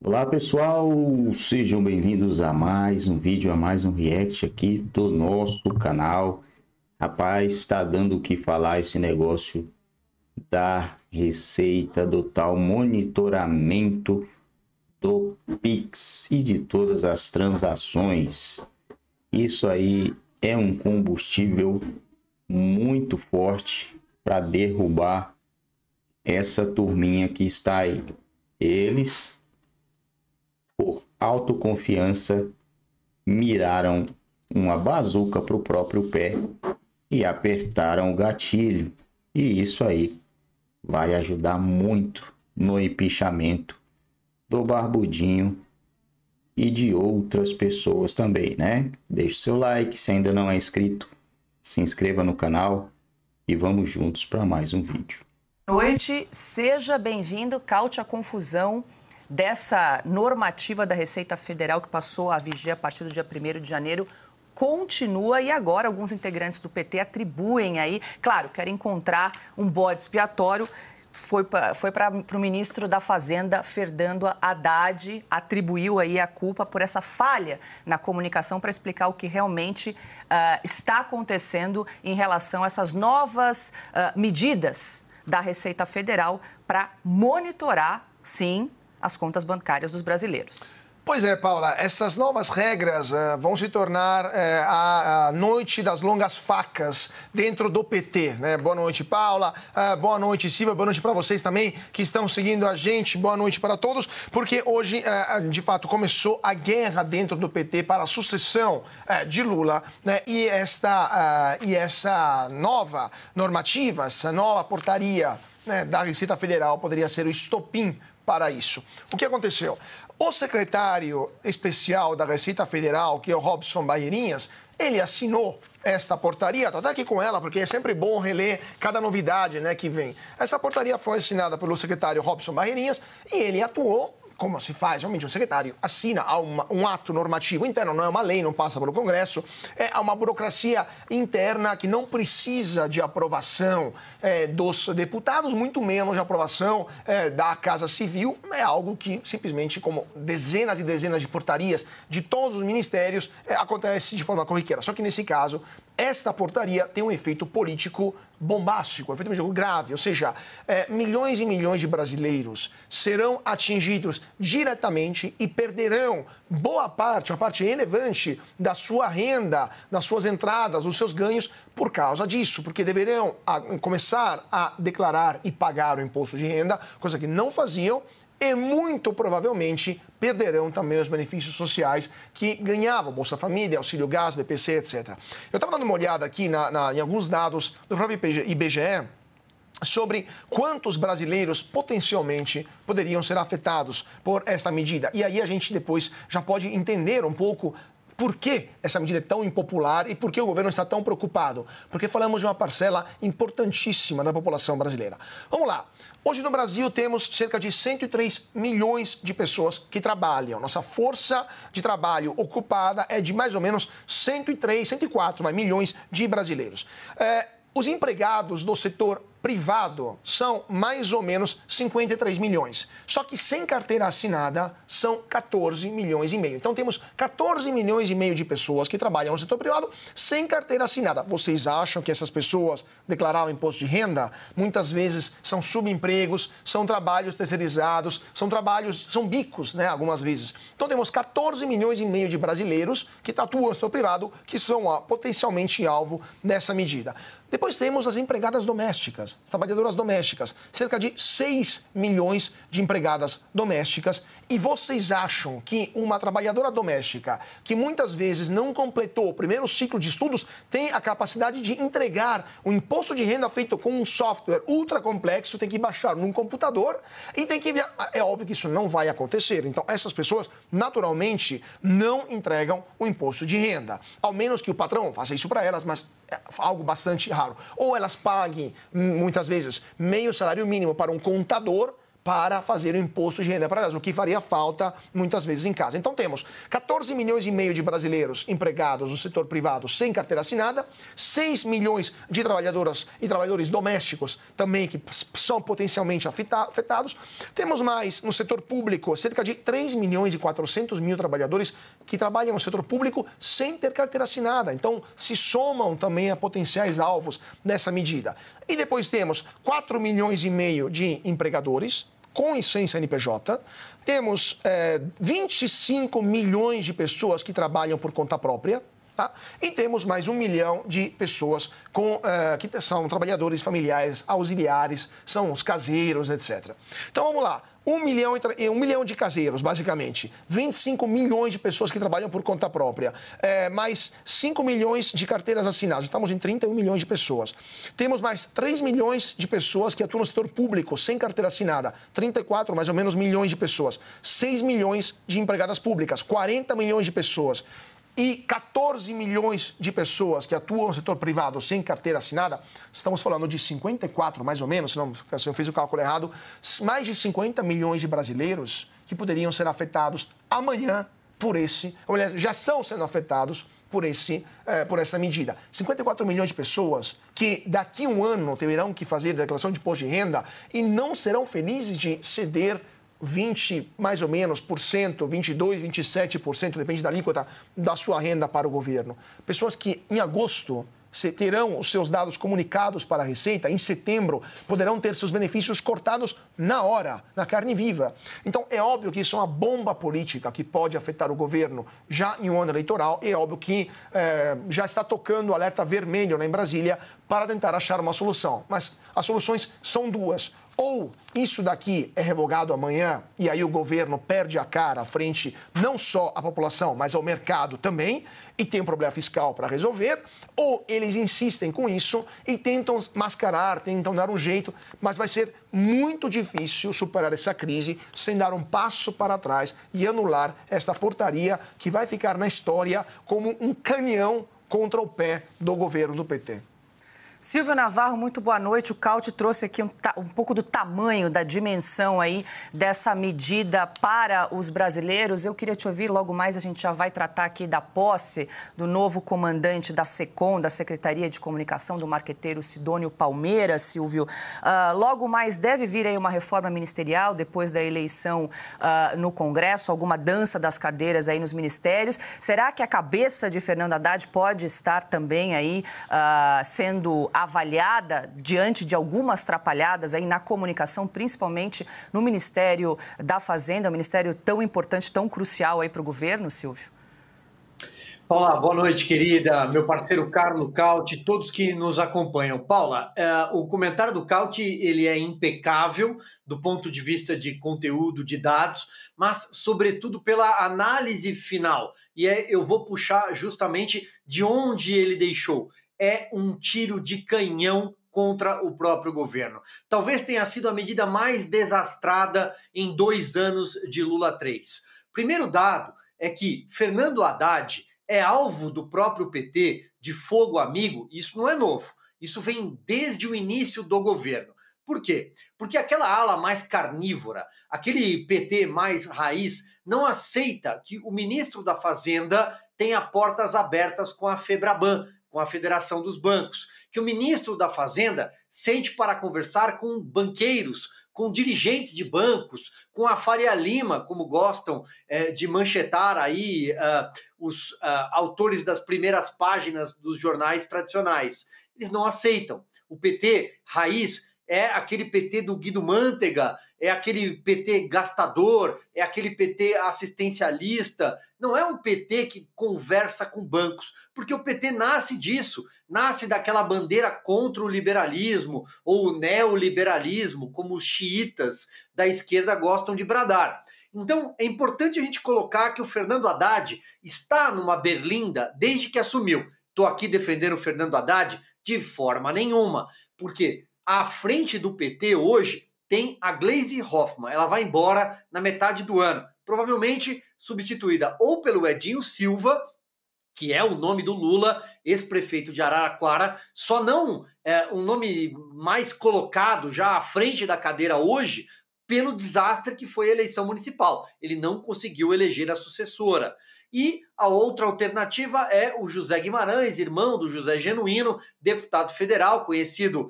Olá pessoal, sejam bem-vindos a mais um vídeo, a mais um react aqui do nosso canal. Rapaz, está dando o que falar esse negócio da receita, do tal monitoramento do Pix e de todas as transações. Isso aí é um combustível muito forte para derrubar essa turminha que está aí. Eles, por autoconfiança, miraram uma bazuca para o próprio pé e apertaram o gatilho. E isso aí vai ajudar muito no empichamento do Barbudinho e de outras pessoas também, né? Deixe seu like, se ainda não é inscrito, se inscreva no canal e vamos juntos para mais um vídeo. Boa noite, seja bem-vindo. Caute a confusão dessa normativa da Receita Federal que passou a viger a partir do dia 1º de janeiro. Continua e agora alguns integrantes do PT atribuem aí, claro, querem encontrar um bode expiatório. Foi para o ministro da Fazenda, Fernando Haddad, atribuiu aí a culpa por essa falha na comunicação para explicar o que realmente está acontecendo em relação a essas novas medidas da Receita Federal para monitorar, sim, as contas bancárias dos brasileiros. Pois é, Paula, essas novas regras vão se tornar a noite das longas facas dentro do PT, né? Boa noite, Paula, boa noite, Silvia, boa noite para vocês também que estão seguindo a gente, boa noite para todos, porque hoje, de fato, começou a guerra dentro do PT para a sucessão de Lula, né? E essa nova normativa, essa nova portaria, né, da Receita Federal poderia ser o estopim para isso. O que aconteceu? O secretário especial da Receita Federal, que é o Robson Barreirinhas, ele assinou esta portaria. Estou até aqui com ela, porque é sempre bom reler cada novidade, né, que vem. Essa portaria foi assinada pelo secretário Robson Barreirinhas e ele atuou como se faz, realmente, um secretário assina um ato normativo interno, não é uma lei, não passa pelo Congresso, é uma burocracia interna que não precisa de aprovação dos deputados, muito menos de aprovação da Casa Civil. É algo que simplesmente, como dezenas e dezenas de portarias de todos os ministérios, acontece de forma corriqueira. Só que nesse caso, esta portaria tem um efeito político bombástico, um efeito político grave, ou seja, milhões e milhões de brasileiros serão atingidos diretamente e perderão boa parte, uma parte relevante da sua renda, das suas entradas, dos seus ganhos por causa disso, porque deverão começar a declarar e pagar o imposto de renda, coisa que não faziam, e muito provavelmente perderão também os benefícios sociais que ganhavam, Bolsa Família, Auxílio Gás, BPC, etc. Eu estava dando uma olhada aqui em alguns dados do próprio IBGE sobre quantos brasileiros potencialmente poderiam ser afetados por esta medida. E aí a gente depois já pode entender um pouco por que essa medida é tão impopular e por que o governo está tão preocupado. Porque falamos de uma parcela importantíssima da população brasileira. Vamos lá. Hoje no Brasil temos cerca de 103 milhões de pessoas que trabalham. Nossa força de trabalho ocupada é de mais ou menos 103, 104 milhões de brasileiros. Os empregados do setor privado são mais ou menos 53 milhões. Só que sem carteira assinada são 14 milhões e meio. Então temos 14 milhões e meio de pessoas que trabalham no setor privado sem carteira assinada. Vocês acham que essas pessoas declararam imposto de renda? Muitas vezes são subempregos, são trabalhos terceirizados, são bicos, né, algumas vezes. Então temos 14 milhões e meio de brasileiros que atuam no setor privado que são potencialmente alvo dessa medida. Depois temos as empregadas domésticas, as trabalhadoras domésticas, cerca de 6 milhões de empregadas domésticas. E vocês acham que uma trabalhadora doméstica, que muitas vezes não completou o primeiro ciclo de estudos, tem a capacidade de entregar o imposto de renda feito com um software ultra complexo, tem que baixar num computador e tem que enviar? É óbvio que isso não vai acontecer. Então, essas pessoas, naturalmente, não entregam o imposto de renda. Ao menos que o patrão faça isso para elas, mas é algo bastante raro. Ou elas paguem, muitas vezes, meio salário mínimo para um contador para fazer o imposto de renda paralela, o que faria falta muitas vezes em casa. Então temos 14 milhões e meio de brasileiros empregados no setor privado sem carteira assinada, 6 milhões de trabalhadoras e trabalhadores domésticos também que são potencialmente afetados. Temos mais no setor público, cerca de 3 milhões e 400 mil trabalhadores que trabalham no setor público sem ter carteira assinada. Então se somam também a potenciais alvos dessa medida. E depois temos 4 milhões e meio de empregadores com licença NPJ, temos 25 milhões de pessoas que trabalham por conta própria, tá? E temos mais 1 milhão de pessoas que são trabalhadores familiares, auxiliares, são os caseiros, etc. Então vamos lá. 1 milhão de caseiros, basicamente. 25 milhões de pessoas que trabalham por conta própria. Mais 5 milhões de carteiras assinadas. Estamos em 31 milhões de pessoas. Temos mais 3 milhões de pessoas que atuam no setor público, sem carteira assinada. 34, mais ou menos, milhões de pessoas. 6 milhões de empregadas públicas. 40 milhões de pessoas. E 14 milhões de pessoas que atuam no setor privado sem carteira assinada, estamos falando de 54, mais ou menos, se eu fiz o cálculo errado, mais de 50 milhões de brasileiros que poderiam ser afetados amanhã por já estão sendo afetados por essa medida. 54 milhões de pessoas que daqui a um ano terão que fazer declaração de imposto de renda e não serão felizes de ceder 20, mais ou menos, 22, 27%, depende da alíquota da sua renda para o governo. Pessoas que em agosto terão os seus dados comunicados para a Receita, em setembro poderão ter seus benefícios cortados na hora, na carne viva. Então é óbvio que isso é uma bomba política que pode afetar o governo já em um ano eleitoral. É óbvio que já está tocando o alerta vermelho lá em Brasília para tentar achar uma solução. Mas as soluções são duas. Ou isso daqui é revogado amanhã e aí o governo perde a cara frente não só à população, mas ao mercado também, e tem um problema fiscal para resolver, ou eles insistem com isso e tentam mascarar, tentam dar um jeito, mas vai ser muito difícil superar essa crise sem dar um passo para trás e anular esta portaria que vai ficar na história como um canhão contra o pé do governo do PT. Silvio Navarro, muito boa noite. O Caute trouxe aqui um pouco do tamanho, da dimensão aí dessa medida para os brasileiros. Eu queria te ouvir, logo mais a gente já vai tratar aqui da posse do novo comandante da SECOM, da Secretaria de Comunicação do marqueteiro Sidônio Palmeira, Silvio. Logo mais deve vir aí uma reforma ministerial depois da eleição no Congresso, alguma dança das cadeiras aí nos ministérios. Será que a cabeça de Fernando Haddad pode estar também aí sendo avaliada diante de algumas trapalhadas aí na comunicação, principalmente no Ministério da Fazenda, um ministério tão importante, tão crucial aí para o governo, Silvio? Paula, boa noite, querida, meu parceiro Carlo Caute, todos que nos acompanham. Paula, o comentário do Caute, ele é impecável do ponto de vista de conteúdo, de dados, mas sobretudo pela análise final. E eu vou puxar justamente de onde ele deixou. É um tiro de canhão contra o próprio governo. Talvez tenha sido a medida mais desastrada em 2 anos de Lula 3. Primeiro dado é que Fernando Haddad é alvo do próprio PT de fogo amigo. Isso não é novo. Isso vem desde o início do governo. Por quê? Porque aquela ala mais carnívora, aquele PT mais raiz, não aceita que o ministro da Fazenda tenha portas abertas com a Febraban, com a Federação dos Bancos, que o ministro da Fazenda sente para conversar com banqueiros, com dirigentes de bancos, com a Faria Lima, como gostam de manchetar aí os autores das primeiras páginas dos jornais tradicionais. Eles não aceitam. O PT raiz é aquele PT do Guido Mantega, é aquele PT gastador, é aquele PT assistencialista. Não é um PT que conversa com bancos, porque o PT nasce disso, nasce daquela bandeira contra o liberalismo ou o neoliberalismo, como os xiitas da esquerda gostam de bradar. Então, é importante a gente colocar que o Fernando Haddad está numa berlinda desde que assumiu. Estou aqui defendendo o Fernando Haddad? De forma nenhuma, porque à frente do PT hoje tem a Gleisi Hoffmann. Ela vai embora na metade do ano, provavelmente substituída ou pelo Edinho Silva, que é o nome do Lula, ex-prefeito de Araraquara, só não um nome mais colocado já à frente da cadeira hoje pelo desastre que foi a eleição municipal. Ele não conseguiu eleger a sucessora. E a outra alternativa é o José Guimarães, irmão do José Genuíno, deputado federal, conhecido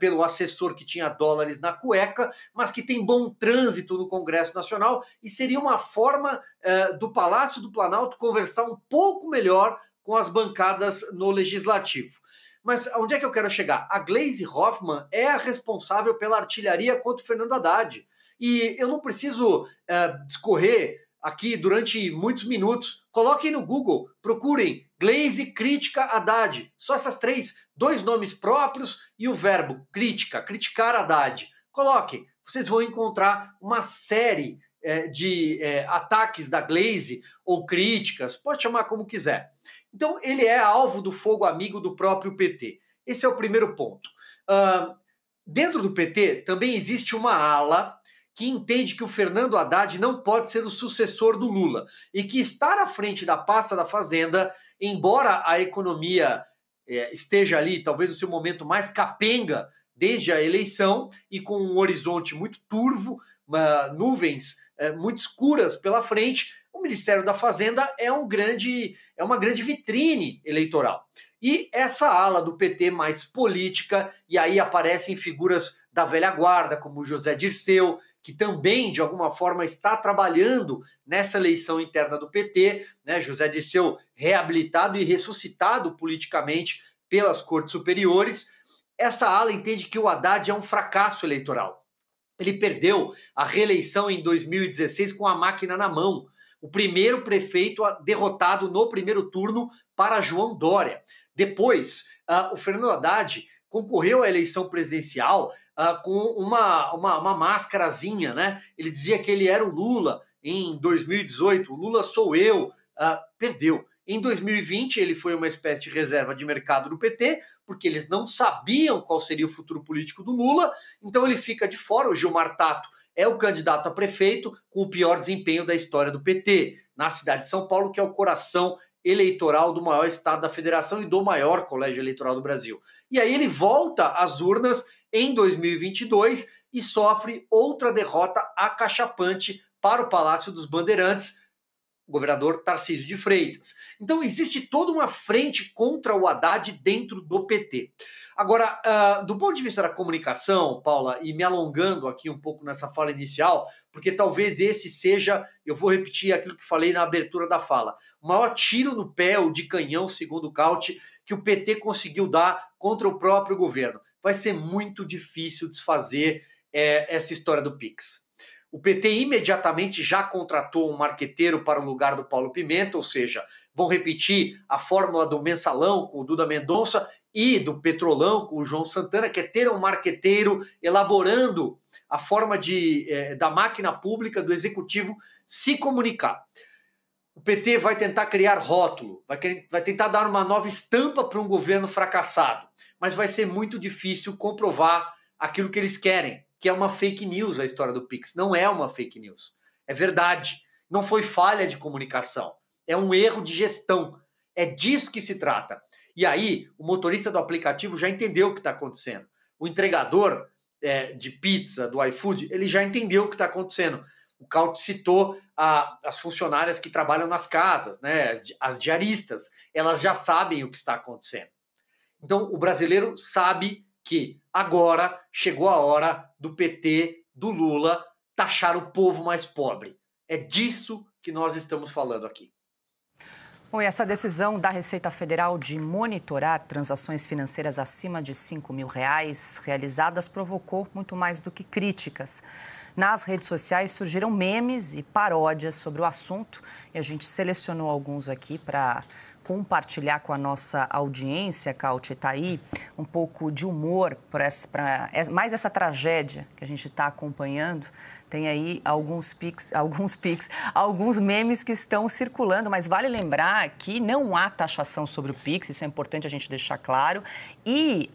pelo assessor que tinha dólares na cueca, mas que tem bom trânsito no Congresso Nacional, e seria uma forma do Palácio do Planalto conversar um pouco melhor com as bancadas no Legislativo. Mas onde é que eu quero chegar? A Gleisi Hoffmann é a responsável pela artilharia contra o Fernando Haddad. E eu não preciso discorrer aqui durante muitos minutos. Coloquem no Google, procurem Gleisi crítica Haddad. Só essas três, 2 nomes próprios e o verbo crítica, criticar Haddad. Coloquem, vocês vão encontrar uma série de ataques da Gleisi ou críticas, pode chamar como quiser. Então, ele é alvo do fogo amigo do próprio PT. Esse é o primeiro ponto. Dentro do PT, também existe uma ala que entende que o Fernando Haddad não pode ser o sucessor do Lula e que estar à frente da pasta da Fazenda, embora a economia esteja ali, talvez no seu momento mais capenga desde a eleição e com um horizonte muito turvo, nuvens muito escuras pela frente, o Ministério da Fazenda é uma grande vitrine eleitoral. E essa ala do PT mais política, e aí aparecem figuras da velha guarda, como o José Dirceu, que também, de alguma forma, está trabalhando nessa eleição interna do PT, né? José Dirceu reabilitado e ressuscitado politicamente pelas cortes superiores. Essa ala entende que o Haddad é um fracasso eleitoral. Ele perdeu a reeleição em 2016 com a máquina na mão. O primeiro prefeito derrotado no primeiro turno para João Dória. Depois, o Fernando Haddad concorreu à eleição presidencial com uma máscarazinha, né? Ele dizia que ele era o Lula em 2018, o Lula sou eu, perdeu. Em 2020, ele foi uma espécie de reserva de mercado do PT, porque eles não sabiam qual seria o futuro político do Lula, então ele fica de fora. O Gilmar Tato é o candidato a prefeito com o pior desempenho da história do PT, na cidade de São Paulo, que é o coração eleitoral do maior estado da federação e do maior colégio eleitoral do Brasil. E aí ele volta às urnas em 2022 e sofre outra derrota acachapante para o Palácio dos Bandeirantes, o governador Tarcísio de Freitas. Então existe toda uma frente contra o Haddad dentro do PT. Agora, do ponto de vista da comunicação, Paula, e me alongando aqui um pouco nessa fala inicial, porque talvez esse seja, eu vou repetir aquilo que falei na abertura da fala, o maior tiro no pé ou de canhão, segundo o Cauty, que o PT conseguiu dar contra o próprio governo. Vai ser muito difícil desfazer essa história do Pix. O PT imediatamente já contratou um marqueteiro para o lugar do Paulo Pimenta, ou seja, vão repetir a fórmula do mensalão com o Duda Mendonça e do petrolão com o João Santana, que é ter um marqueteiro elaborando a forma da máquina pública, do executivo, se comunicar. O PT vai tentar criar rótulo, vai tentar dar uma nova estampa para um governo fracassado, mas vai ser muito difícil comprovar aquilo que eles querem, que é uma fake news a história do Pix. Não é uma fake news, é verdade. Não foi falha de comunicação, é um erro de gestão. É disso que se trata. E aí, o motorista do aplicativo já entendeu o que está acontecendo. O entregador de pizza do iFood, ele já entendeu o que está acontecendo. O Cauty citou as funcionárias que trabalham nas casas, né? As diaristas, elas já sabem o que está acontecendo. Então, o brasileiro sabe que agora chegou a hora do PT, do Lula, taxar o povo mais pobre. É disso que nós estamos falando aqui. Bom, e essa decisão da Receita Federal de monitorar transações financeiras acima de R$5.000 realizadas provocou muito mais do que críticas. Nas redes sociais surgiram memes e paródias sobre o assunto e a gente selecionou alguns aqui para compartilhar com a nossa audiência. Cauty, está aí um pouco de humor para mais essa tragédia que a gente está acompanhando. Tem aí alguns memes que estão circulando, mas vale lembrar que não há taxação sobre o Pix, isso é importante a gente deixar claro. E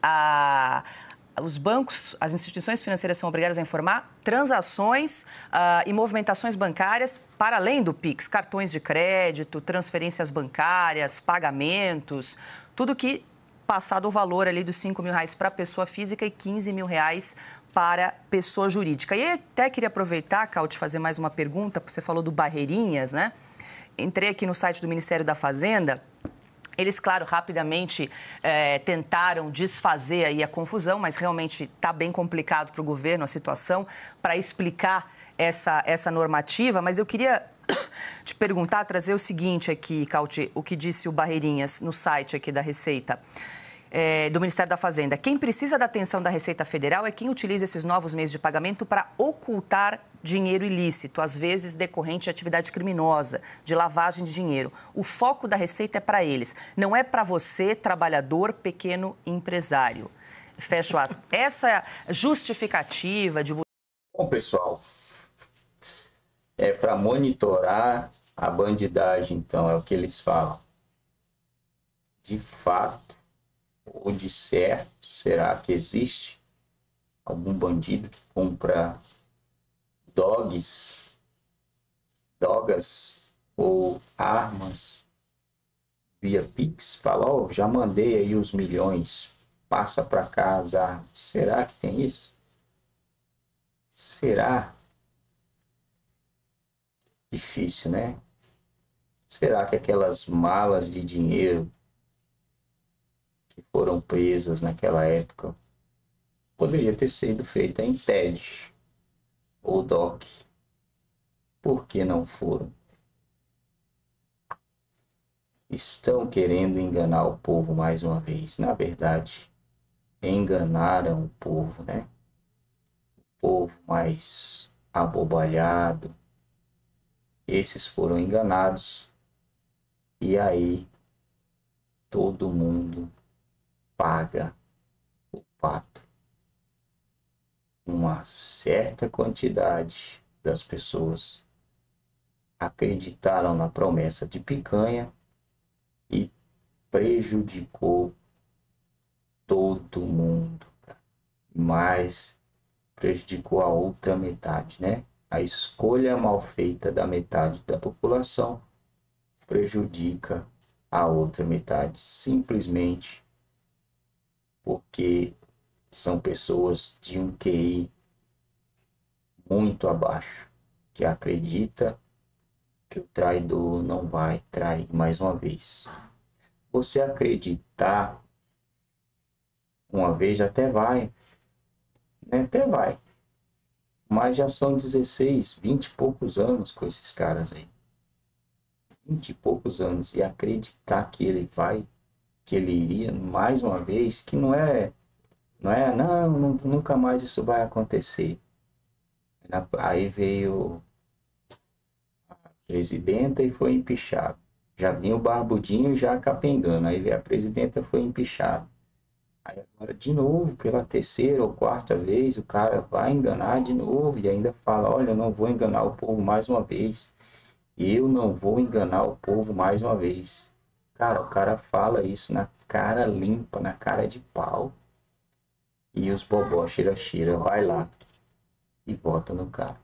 os bancos, as instituições financeiras são obrigadas a informar transações e movimentações bancárias para além do Pix, cartões de crédito, transferências bancárias, pagamentos, tudo que passado o valor ali dos R$5.000 para a pessoa física e R$15.000 para pessoa jurídica. E até queria aproveitar, Cauti, fazer mais uma pergunta, porque você falou do Barreirinhas, né? Entrei aqui no site do Ministério da Fazenda. Eles, claro, rapidamente tentaram desfazer aí a confusão, mas realmente está bem complicado para o governo a situação, para explicar essa normativa. Mas eu queria te perguntar, trazer o seguinte aqui, Cauti, o que disse o Barreirinhas no site aqui da Receita. Do Ministério da Fazenda. Quem precisa da atenção da Receita Federal é quem utiliza esses novos meios de pagamento para ocultar dinheiro ilícito, às vezes decorrente de atividade criminosa, de lavagem de dinheiro. O foco da Receita é para eles, não é para você, trabalhador, pequeno empresário. Fecho aspas. Essa justificativa de... Bom, pessoal, é para monitorar a bandidagem, então, é o que eles falam. De fato, ou de certo, será que existe algum bandido que compra drogas ou armas via Pix? Fala, ó, já mandei aí os milhões, passa para cá as armas. Será que tem isso? Será? Difícil, né? Será que aquelas malas de dinheiro que foram presas naquela época poderia ter sido feita em TED ou DOC? Por que não foram? Estão querendo enganar o povo mais uma vez. Na verdade, enganaram o povo, né? O povo mais abobalhado. Esses foram enganados. E aí, todo mundo paga o pato. Uma certa quantidade das pessoas acreditaram na promessa de picanha e prejudicou todo mundo, cara. Mas prejudicou a outra metade, né? A escolha mal feita da metade da população prejudica a outra metade, simplesmente porque são pessoas de um QI muito abaixo, que acredita que o traidor não vai trair mais uma vez. Você acreditar uma vez até vai, né? Até vai. Mas já são 16, 20 e poucos anos com esses caras aí. 20 e poucos anos. E acreditar que ele vai, que ele iria mais uma vez, que não, nunca mais isso vai acontecer. Aí veio a presidenta e foi empichado. Já vinha o barbudinho já capengando. Aí veio a presidenta e foi empichado. Aí agora de novo, pela terceira ou quarta vez, o cara vai enganar de novo e ainda fala, olha, eu não vou enganar o povo mais uma vez. Eu não vou enganar o povo mais uma vez. Cara, o cara fala isso na cara limpa, na cara de pau. E os bobó xira-xira vai lá e vota no cara.